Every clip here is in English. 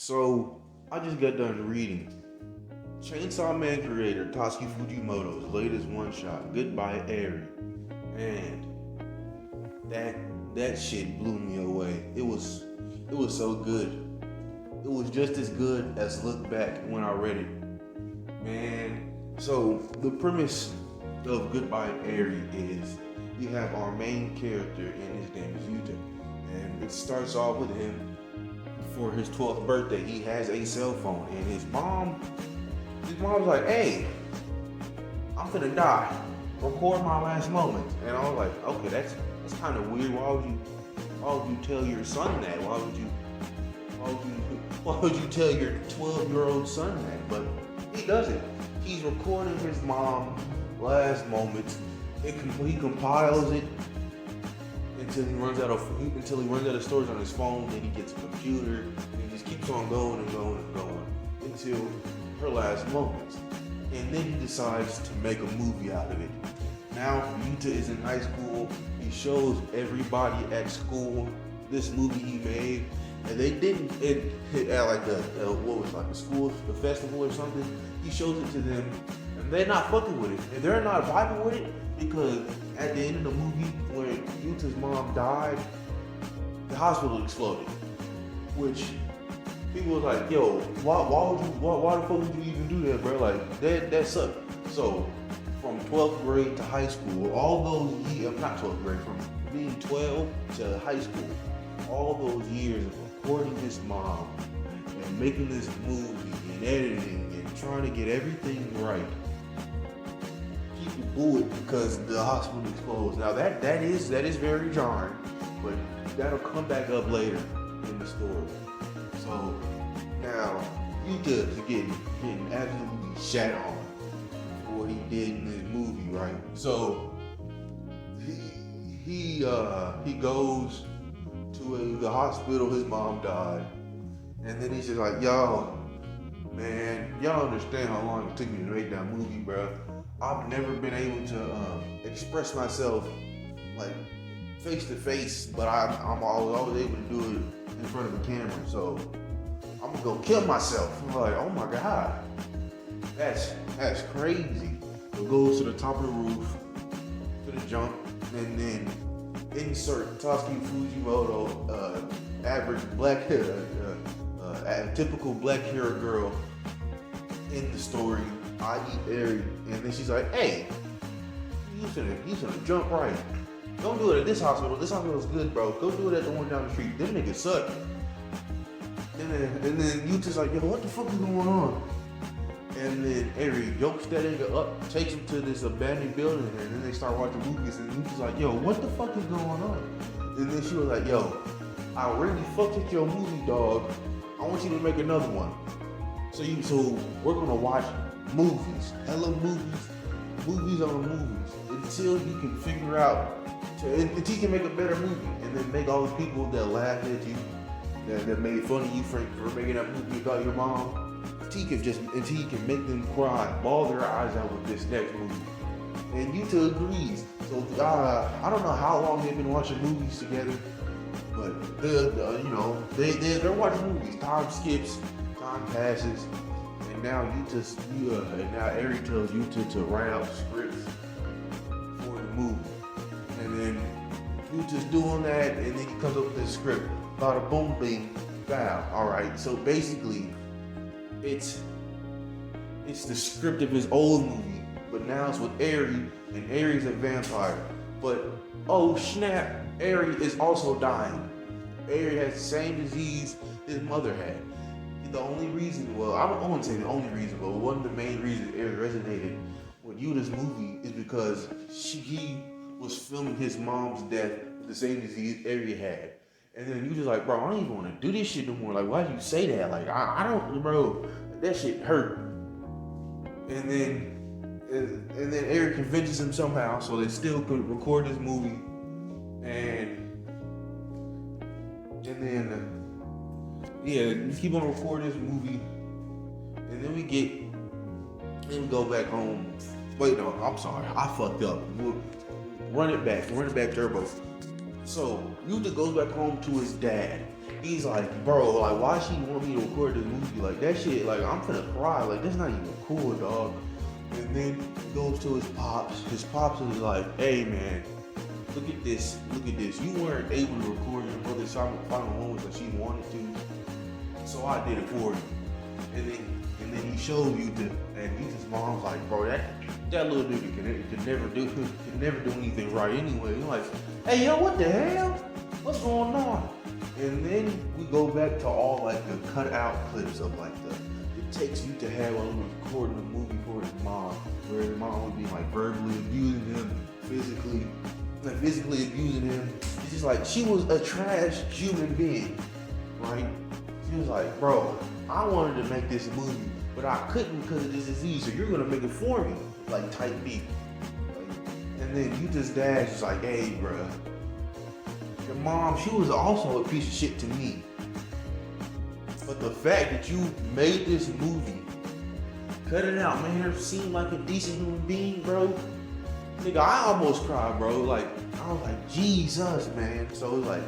So I just got done reading Chainsaw Man creator Tatsuki Fujimoto's latest one shot, Goodbye Eri. And that that shit blew me away. It was so good. It was just as good as Look Back when I read it. Man. So the premise of Goodbye Eri is you have our main character and his name is Yuta. And it starts off with him for his 12th birthday. He has a cell phone and his mom's like, hey, I'm finna die. Record my last moments. And I was like, okay, that's kind of weird. Why would you tell your son that? Why would you tell your 12-year-old son that? But he doesn't. He's recording his mom's last moments. He compiles it until he runs out of storage on his phone. Then he gets a computer, and he just keeps on going and going and going until her last moments. And then he decides to make a movie out of it. Now Yuta is in high school. He shows everybody at school this movie he made, and they didn't hit at like a school, a festival or something. He shows it to them, and they're not fucking with it, and they're not vibing with it because at the end of the movie, when Yuta's mom died, the hospital exploded, which people was like, yo, why the fuck would you even do that, bro? Like, that sucked. So, from 12th grade to high school, all those years, not 12th grade, from being 12 to high school, all those years of recording his mom and making this movie and editing and trying to get everything right, people boo it because the hospital explodes. Now that is very jarring, but that'll come back up later in the story. So now Yuta is getting absolutely shat on for what he did in this movie, right? So he goes to the hospital. His mom died, and then he's just like, yo, man, y'all understand how long it took me to make that movie, bro? I've never been able to express myself like face to face, but I'm always able to do it in front of the camera. So I'm gonna go kill myself. I'm like, oh my god, that's crazy. So goes to the top of the roof, to the jump, and then insert Tatsuki Fujimoto, average black hair, typical black hair girl in the story, i.e. Eri, and then she's like, hey, he's gonna jump right. Don't do it at this hospital. This hospital is good, bro. Go do it at the one down the street. Them niggas suck. And then Yuta's like, yo, what the fuck is going on? And then Eri yokes that nigga up, takes him to this abandoned building, and then they start watching movies, and Yuta's like, yo, what the fuck is going on? And then she was like, yo, I really fucked with your movie, dog. I want you to make another one. So we're gonna watch movies, hella movies on movies, until you can figure out, until you can make a better movie, and then make all the people that laughed at you, that made fun of you for making that movie about your mom, until you can make them cry, bawl their eyes out with this next movie. And Yuta agrees. So I don't know how long they've been watching movies together, but they're watching movies. Time skips, time passes, and now Eri tells Yuta to write out scripts for the movie, and then Yuta's doing that, and then he comes up with this script. Bada boom, bing, bow. All right, so basically, it's the script of his old movie, but now it's with Eri, and Eri's a vampire. But oh snap, Eri is also dying. Eri has the same disease his mother had. The only reason, well, I wouldn't say the only reason, but one of the main reasons Eri resonated with Yuta's movie is because he was filming his mom's death with the same disease Eri had. And then you just like, bro, I don't even want to do this shit no more. Like, why do you say that? Like, I don't, bro, that shit hurt. And then Eri convinces him somehow so they still could record this movie. And then, we keep on recording this movie. And then we go back home. Wait, no, I'm sorry. I fucked up. We'll run it back turbo. So Yuta goes back home to his dad, he's like, bro, like, why she want me to record this movie? Like, that shit, like, I'm finna cry. Like, that's not even cool, dog. And then he goes to his pops. His pops is like, hey, man, look at this. You weren't able to record your brother's final moments like she wanted to, so I did it for you. And then he showed you to, and his mom's like, bro, that little nigga can never do anything right anyway. You're like, hey, yo, what the hell? What's going on? And then we go back to all like the cut out clips of like it takes you to have when we were recording the movie for his mom, where his mom would be like verbally abusing him, physically abusing him. It's just like she was a trash human being, right? She was like, bro, I wanted to make this movie, but I couldn't because of this disease, so you're gonna make it for me, like type B. And then Utah's dad's just like, hey, bro, your mom, she was also a piece of shit to me. But the fact that you made this movie, cut it out, made her seem like a decent human being, bro. Nigga, I almost cried, bro. Like, I was like, Jesus, man. So it's like,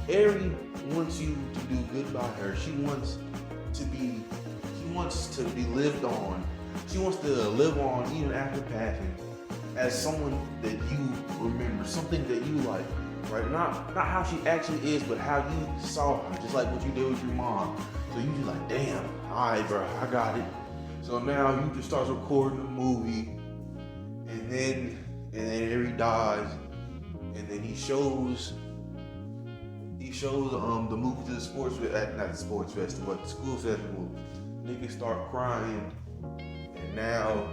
Eri wants you to do good by her. She wants to be lived on. She wants to live on even after passing as someone that you remember, something that you like, right? Not how she actually is, but how you saw her, just like what you did with your mom. So you just like, damn, all right, bro, I got it. So now you just start recording the movie, and then Eri dies, and then he shows the movie to the not the sports festival, but the school festival. Niggas start crying, and now,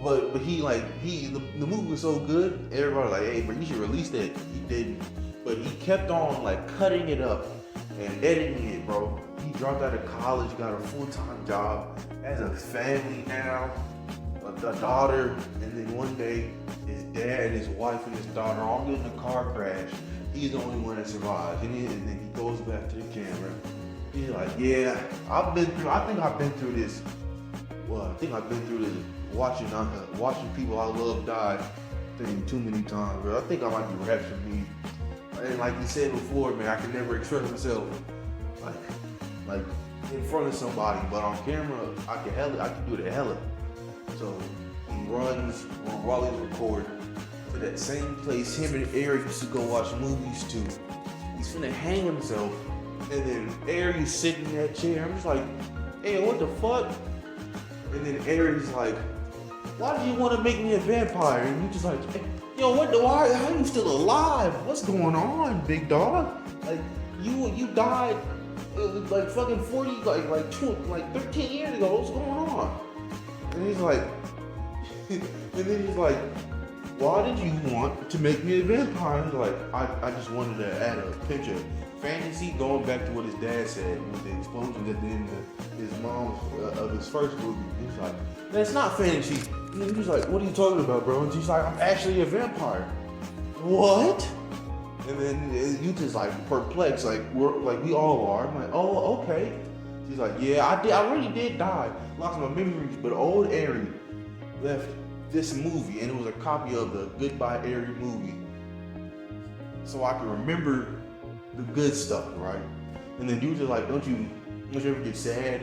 but the movie was so good, everybody like, hey, but you should release that. He didn't, but he kept on like cutting it up and editing it, bro. He dropped out of college, got a full-time job, has a family now, a daughter, and then one day his dad, his wife, and his daughter all get in a car crash. He's the only one that survives, and then he goes back to the camera. He's like, yeah, I think I've been through this. Well, I think I've been through this watching people I love die thing too many times, bro. I think I might be raps for me. And like you said before, man, I can never express myself like in front of somebody, but on camera, I can do the hella. So he runs while he's recording to that same place him and Eri used to go watch movies to. He's finna hang himself, and then Eri's sitting in that chair. I'm just like, hey, what the fuck? And then Eri's like, why do you want to make me a vampire? And you just like, hey, yo, why? How are you still alive? What's going on, big dog? Like you died like fucking 40, like 13 years ago. What's going on? And he's like, and then he's like, why did you want to make me a vampire? He's like, I just wanted to add a pinch of fantasy, going back to what his dad said with the explosions at the end of his mom's of his first movie. He's like, that's not fantasy. And he's like, what are you talking about, bro? And she's like, I'm actually a vampire. What? And then you just like perplexed, like we all are. I'm like, oh, okay. She's like, yeah, I really did die. Lost my memories, but old Eri left this movie, and it was a copy of the Goodbye Eri movie, so I can remember the good stuff, right? And then you just like, don't you ever get sad?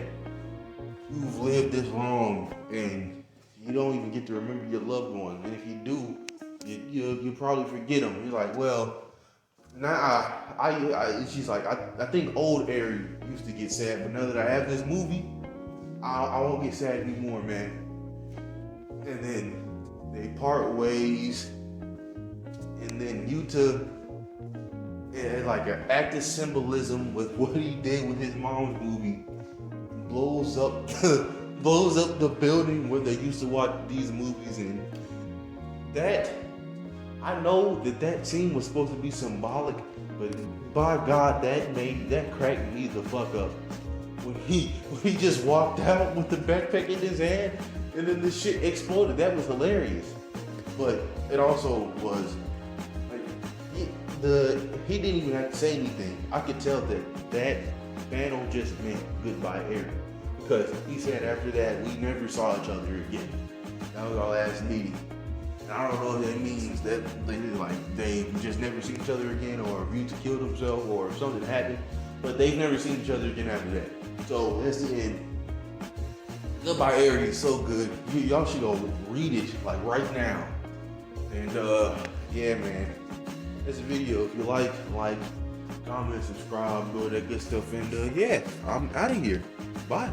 You've lived this long, and you don't even get to remember your loved ones, and if you do, you probably forget them. You're like, well, nah. She's like, I think old Eri used to get sad, but now that I have this movie, I won't get sad anymore, man. And then they part ways, and then Utah, like an act of symbolism with what he did with his mom's movie, blows up the building where they used to watch these movies. And that, I know that scene was supposed to be symbolic, but by God, that cracked me the fuck up. When he just walked out with the backpack in his hand, and then the shit exploded. That was hilarious. But it also was like he didn't even have to say anything. I could tell that panel just meant Goodbye Eri, because he said after that we never saw each other again. That was our last meeting. And I don't know if that means that they just never see each other again, or Ryuta killed himself, or something happened. but they've never seen each other again after that. So that's the end. Goodbye, Eri. It's so good. Y'all should go read it like right now. And yeah, man. That's a video. If you like, comment, subscribe, do all that good stuff. And yeah, I'm out of here. Bye.